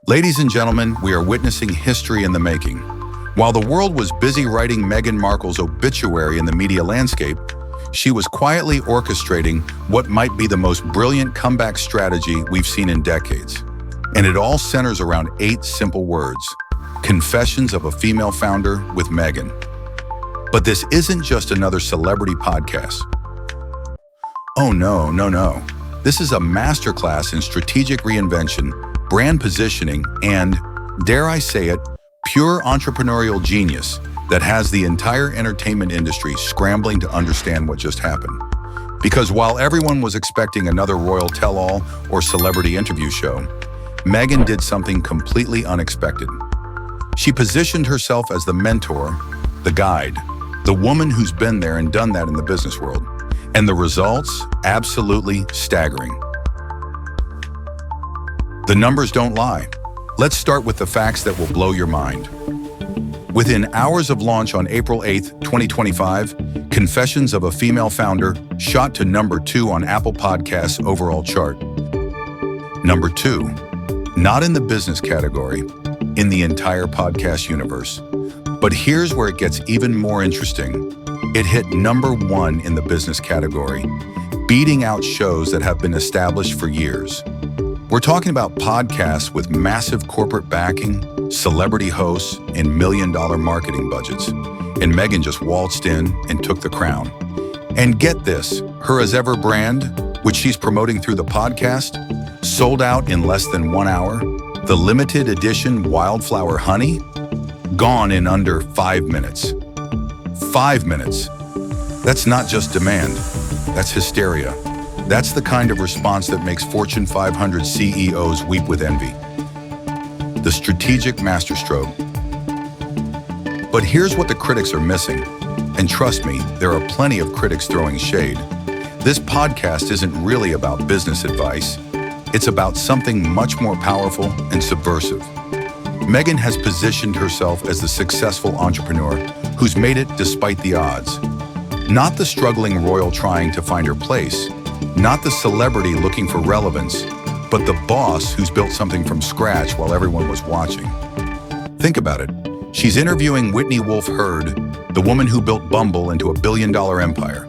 Ladies and gentlemen, we are witnessing history in the making. While the world was busy writing Meghan Markle's obituary in the media landscape, she was quietly orchestrating what might be the most brilliant comeback strategy we've seen in decades. And it all centers around 8 simple words: Confessions of a Female Founder with Meghan. But this isn't just another celebrity podcast. Oh no. This is a masterclass in strategic reinvention, brand positioning, and, dare I say it, pure entrepreneurial genius that has the entire entertainment industry scrambling to understand what just happened. Because while everyone was expecting another royal tell-all or celebrity interview show, Meghan did something completely unexpected. She positioned herself as the mentor, the guide, the woman who's been there and done that in the business world. And the results? Absolutely staggering. The numbers don't lie. Let's start with the facts that will blow your mind. Within hours of launch on April 8, 2025, Confessions of a Female Founder shot to number 2 on Apple Podcasts' overall chart. Number 2, not in the business category, in the entire podcast universe. But here's where it gets even more interesting. It hit number 1 in the business category, beating out shows that have been established for years. We're talking about podcasts with massive corporate backing, celebrity hosts, and million-dollar marketing budgets. And Meghan just waltzed in and took the crown. And get this, her As Ever brand, which she's promoting through the podcast, sold out in less than 1 hour. The limited edition Wildflower Honey, gone in under 5 minutes. 5 minutes. That's not just demand, that's hysteria. That's the kind of response that makes Fortune 500 CEOs weep with envy. The strategic masterstroke. But here's what the critics are missing. And trust me, there are plenty of critics throwing shade. This podcast isn't really about business advice. It's about something much more powerful and subversive. Meghan has positioned herself as the successful entrepreneur who's made it despite the odds. Not the struggling royal trying to find her place, not the celebrity looking for relevance, but the boss who's built something from scratch while everyone was watching. Think about it. She's interviewing Whitney Wolfe Herd, the woman who built Bumble into $1 billion empire,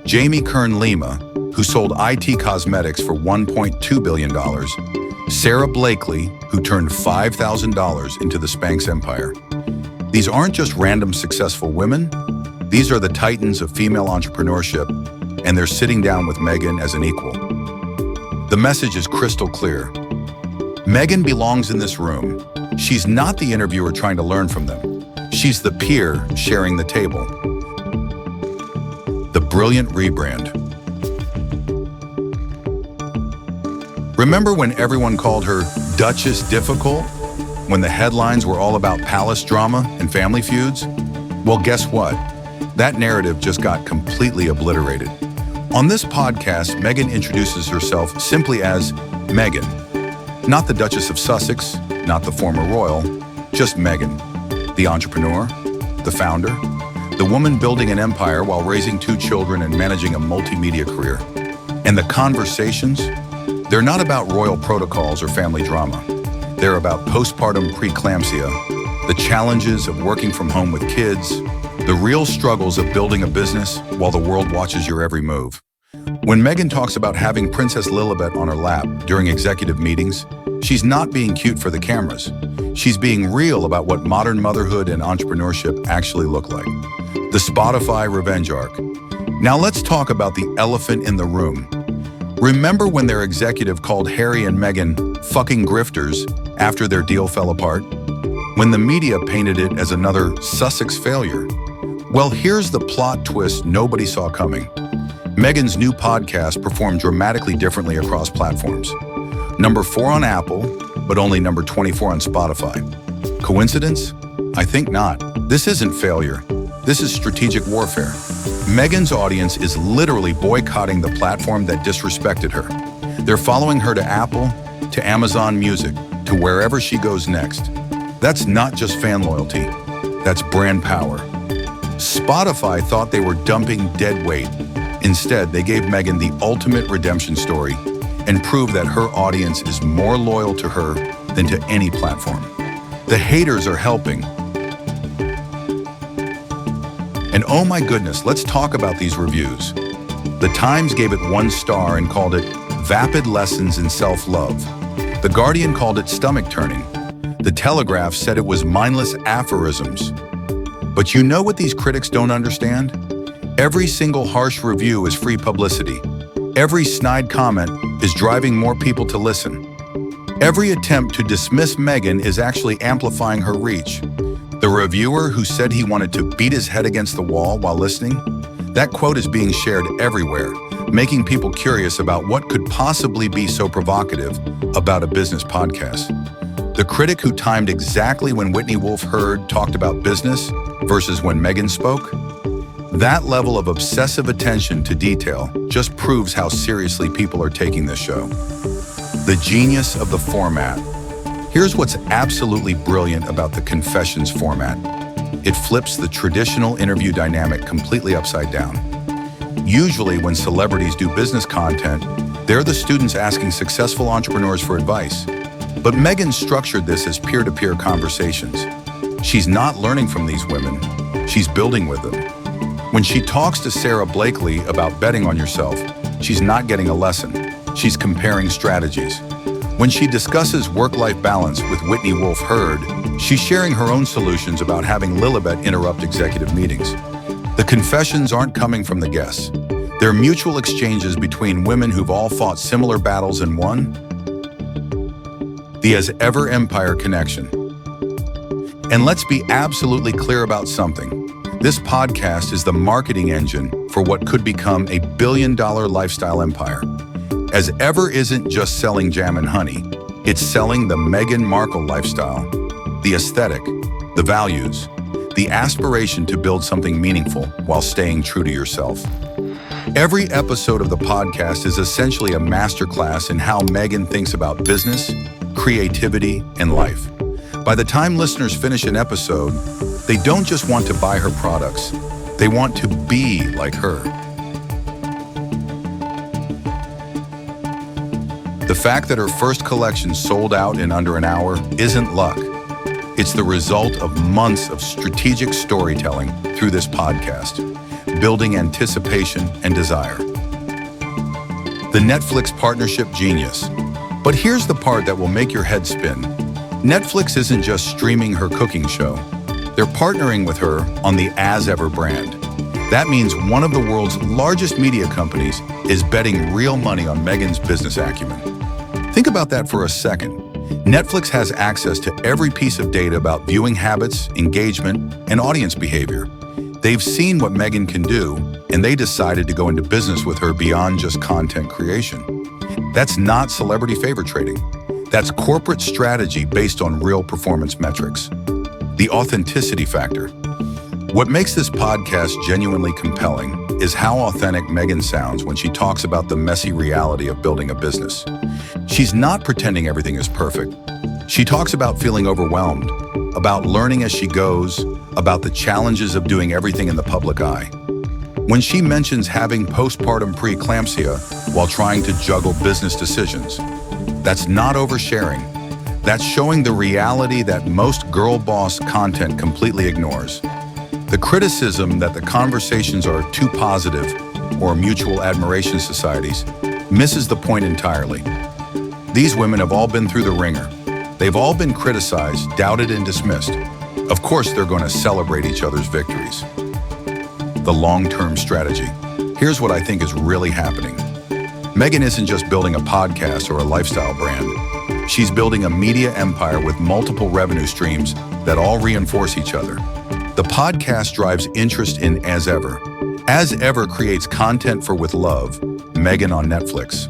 Jamie Kern Lima, who sold IT cosmetics for $1.2 billion, Sara Blakely, who turned $5,000 into the Spanx empire. These aren't just random successful women. These are the titans of female entrepreneurship, and they're sitting down with Meghan as an equal. The message is crystal clear. Meghan belongs in this room. She's not the interviewer trying to learn from them. She's the peer sharing the table. The brilliant rebrand. Remember when everyone called her Duchess Difficult? When the headlines were all about palace drama and family feuds? Well, guess what? That narrative just got completely obliterated. On this podcast, Meghan introduces herself simply as Meghan. Not the Duchess of Sussex, not the former royal, just Meghan. The entrepreneur, the founder, the woman building an empire while raising 2 children and managing a multimedia career. And the conversations, they're not about royal protocols or family drama. They're about postpartum preeclampsia, the challenges of working from home with kids, the real struggles of building a business while the world watches your every move. When Meghan talks about having Princess Lilibet on her lap during executive meetings, she's not being cute for the cameras. She's being real about what modern motherhood and entrepreneurship actually look like. The Spotify revenge arc. Now let's talk about the elephant in the room. Remember when their executive called Harry and Meghan fucking grifters after their deal fell apart? When the media painted it as another Sussex failure? Well, here's the plot twist nobody saw coming. Meghan's new podcast performed dramatically differently across platforms. Number 4 on Apple, but only number 24 on Spotify. Coincidence? I think not. This isn't failure. This is strategic warfare. Meghan's audience is literally boycotting the platform that disrespected her. They're following her to Apple, to Amazon Music, to wherever she goes next. That's not just fan loyalty. That's brand power. Spotify thought they were dumping dead weight. Instead, they gave Meghan the ultimate redemption story and proved that her audience is more loyal to her than to any platform. The haters are helping. And oh my goodness, let's talk about these reviews. The Times gave it 1 star and called it vapid lessons in self-love. The Guardian called it stomach-turning. The Telegraph said it was mindless aphorisms. But you know what these critics don't understand? Every single harsh review is free publicity. Every snide comment is driving more people to listen. Every attempt to dismiss Meghan is actually amplifying her reach. The reviewer who said he wanted to beat his head against the wall while listening, that quote is being shared everywhere, making people curious about what could possibly be so provocative about a business podcast. The critic who timed exactly when Whitney Wolfe Herd talked about business versus when Meghan spoke, that level of obsessive attention to detail just proves how seriously people are taking this show. The genius of the format. Here's what's absolutely brilliant about the Confessions format. It flips the traditional interview dynamic completely upside down. Usually when celebrities do business content, they're the students asking successful entrepreneurs for advice. But Meghan structured this as peer-to-peer conversations. She's not learning from these women, she's building with them. When she talks to Sara Blakely about betting on yourself, she's not getting a lesson, she's comparing strategies. When she discusses work-life balance with Whitney Wolfe Herd, she's sharing her own solutions about having Lilibet interrupt executive meetings. The confessions aren't coming from the guests. They're mutual exchanges between women who've all fought similar battles and won. The As Ever Empire connection. And let's be absolutely clear about something. This podcast is the marketing engine for what could become a billion-dollar lifestyle empire. As Ever isn't just selling jam and honey, it's selling the Meghan Markle lifestyle, the aesthetic, the values, the aspiration to build something meaningful while staying true to yourself. Every episode of the podcast is essentially a masterclass in how Meghan thinks about business, creativity, and life. By the time listeners finish an episode, they don't just want to buy her products, they want to be like her. The fact that her first collection sold out in under an hour isn't luck. It's the result of months of strategic storytelling through this podcast, building anticipation and desire. The Netflix partnership genius. But here's the part that will make your head spin. Netflix isn't just streaming her cooking show. They're partnering with her on the As Ever brand. That means one of the world's largest media companies is betting real money on Meghan's business acumen. Think about that for a second. Netflix has access to every piece of data about viewing habits, engagement, and audience behavior. They've seen what Meghan can do, and they decided to go into business with her beyond just content creation. That's not celebrity favor trading. That's corporate strategy based on real performance metrics. The authenticity factor. What makes this podcast genuinely compelling is how authentic Meghan sounds when she talks about the messy reality of building a business. She's not pretending everything is perfect. She talks about feeling overwhelmed, about learning as she goes, about the challenges of doing everything in the public eye. When she mentions having postpartum preeclampsia while trying to juggle business decisions, that's not oversharing. That's showing the reality that most girl boss content completely ignores. The criticism that the conversations are too positive or mutual admiration societies misses the point entirely. These women have all been through the ringer. They've all been criticized, doubted, and dismissed. Of course, they're going to celebrate each other's victories. The long-term strategy. Here's what I think is really happening. Meghan isn't just building a podcast or a lifestyle brand. She's building a media empire with multiple revenue streams that all reinforce each other. The podcast drives interest in As Ever. As Ever creates content for With Love, Meghan on Netflix.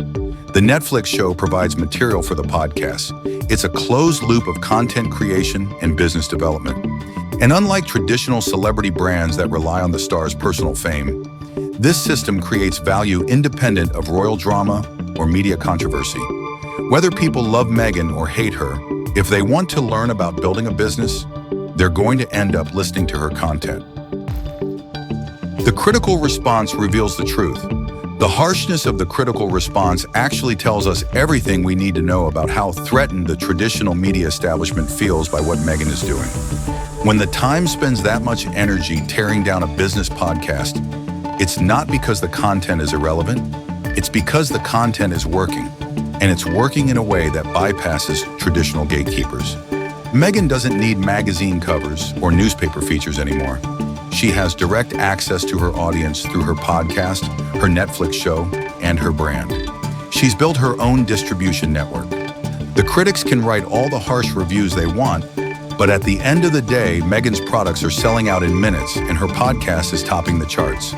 The Netflix show provides material for the podcast. It's a closed loop of content creation and business development. And unlike traditional celebrity brands that rely on the star's personal fame, this system creates value independent of royal drama or media controversy. Whether people love Meghan or hate her, if they want to learn about building a business, they're going to end up listening to her content. The critical response reveals the truth. The harshness of the critical response actually tells us everything we need to know about how threatened the traditional media establishment feels by what Meghan is doing. When the Times spends that much energy tearing down a business podcast, it's not because the content is irrelevant, it's because the content is working, and it's working in a way that bypasses traditional gatekeepers. Meghan doesn't need magazine covers or newspaper features anymore. She has direct access to her audience through her podcast, her Netflix show, and her brand. She's built her own distribution network. The critics can write all the harsh reviews they want, but at the end of the day, Meghan's products are selling out in minutes and her podcast is topping the charts.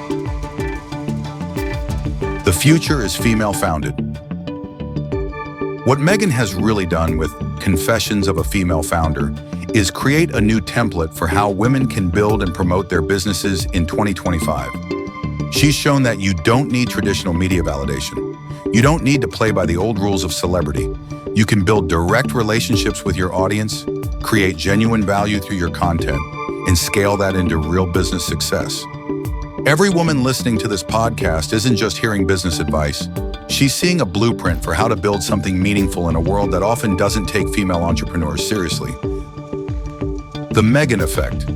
The future is female-founded. What Meghan has really done with Confessions of a Female Founder is create a new template for how women can build and promote their businesses in 2025. She's shown that you don't need traditional media validation. You don't need to play by the old rules of celebrity. You can build direct relationships with your audience, create genuine value through your content, and scale that into real business success. Every woman listening to this podcast isn't just hearing business advice. She's seeing a blueprint for how to build something meaningful in a world that often doesn't take female entrepreneurs seriously. The Meghan effect.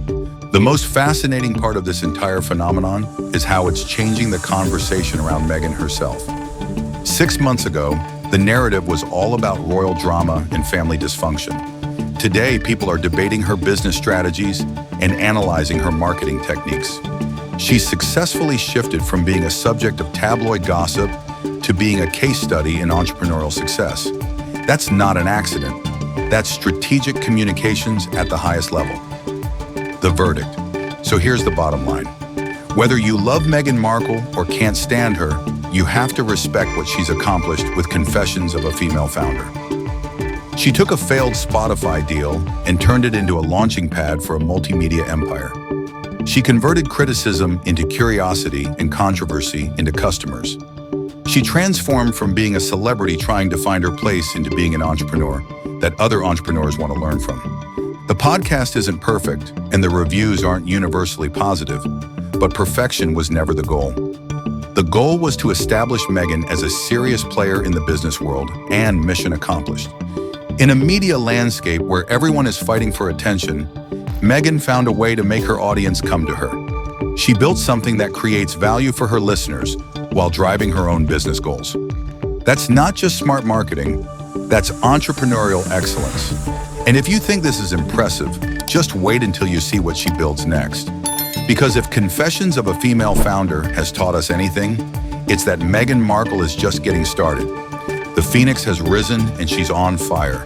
The most fascinating part of this entire phenomenon is how it's changing the conversation around Meghan herself. 6 months ago, the narrative was all about royal drama and family dysfunction. Today, people are debating her business strategies and analyzing her marketing techniques. She's successfully shifted from being a subject of tabloid gossip to being a case study in entrepreneurial success. That's not an accident. That's strategic communications at the highest level. The verdict. So here's the bottom line. Whether you love Meghan Markle or can't stand her, you have to respect what she's accomplished with Confessions of a Female Founder. She took a failed Spotify deal and turned it into a launching pad for a multimedia empire. She converted criticism into curiosity and controversy into customers. She transformed from being a celebrity trying to find her place into being an entrepreneur that other entrepreneurs want to learn from. The podcast isn't perfect, and the reviews aren't universally positive, but perfection was never the goal. The goal was to establish Meghan as a serious player in the business world, and mission accomplished. In a media landscape where everyone is fighting for attention, Meghan found a way to make her audience come to her. She built something that creates value for her listeners while driving her own business goals. That's not just smart marketing, that's entrepreneurial excellence. And if you think this is impressive, just wait until you see what she builds next. Because if Confessions of a Female Founder has taught us anything, it's that Meghan Markle is just getting started. The phoenix has risen and she's on fire.